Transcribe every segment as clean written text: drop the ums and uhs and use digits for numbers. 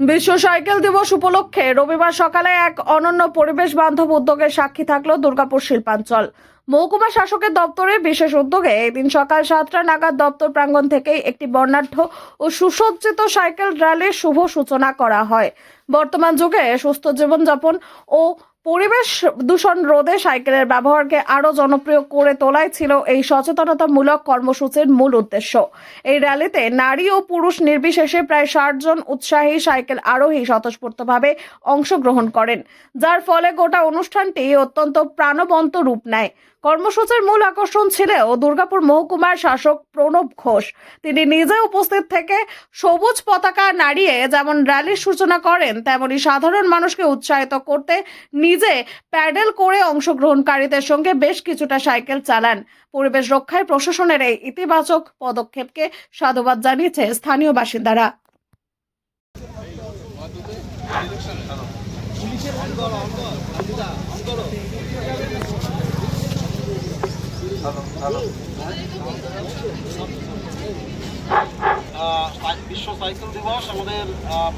বিশ্ব সাইকেল দিবস উপলক্ষে রবিবার সকালে এক অনন্য পরিবেশ বান্ধব উদ্যোগের সাক্ষী থাকলো দুর্গাপুর শিল্পাঞ্চল মহকুমা শাসকের দপ্তরে। বিশেষ উদ্যোগে এদিন সকাল 7টা নাগাদ দপ্তর প্রাঙ্গণ থেকেই একটি বর্ণাঢ্য ও সুসজ্জিত সাইকেল র্যালির শুভ সূচনা করা হয়। বর্তমান যুগে সুস্থ জীবনযাপন ও পরিবেশ দূষণ রোধে সাইকেলের ব্যবহারকে আরও জনপ্রিয় করে তোলাই ছিল এই সচেতনতামূলক কর্মসূচির মূল উদ্দেশ্য। এই র্যালিতে নারী ও পুরুষ নির্বিশেষে প্রায় 60 জন উৎসাহী সাইকেল আরোহী স্বতঃস্ফূর্তভাবে অংশগ্রহণ করেন, যার ফলে গোটা অনুষ্ঠানটি অত্যন্ত প্রাণবন্ত রূপ নেয়। কর্মসূচির মূল আকর্ষণ ছিল দুর্গাপুর মহকুমার শাসক প্রণব ঘোষ। তিনি নিজে উপস্থিত থেকে সবুজ পতাকা নাড়িয়ে যেমন র্যালির সূচনা করেন, তেমনি সাধারণ মানুষকে উৎসাহিত করতে নিজে প্যাডেল করে অংশগ্রহণকারীদের সঙ্গে বেশ কিছুটা সাইকেল চালান। পরিবেশ রক্ষায় প্রশাসনের এই ইতিবাচক পদক্ষেপকে সাধুবাদ জানিয়েছে স্থানীয় বাসিন্দারা। বিশ্ব সাইকেল দিবস আমাদের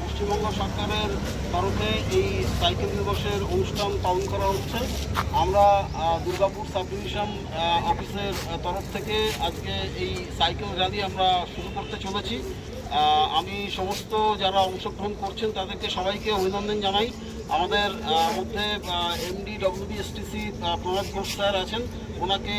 পশ্চিমবঙ্গ সরকারের তরফে এই সাইকেল দিবসের অনুষ্ঠান পালন করা হচ্ছে। আমরা দুর্গাপুর সাব ডিভিশন অফিসের তরফ থেকে আজকে এই সাইকেল র্যালি আমরা শুরু করতে চলেছি। আমি সমস্ত যারা অংশগ্রহণ করছেন তাদেরকে সবাইকে অভিনন্দন জানাই। আমাদের মধ্যে এমডি ডব্লিউবিএসটিসি প্রণব ঘোষ স্যার আছেন, ওনাকে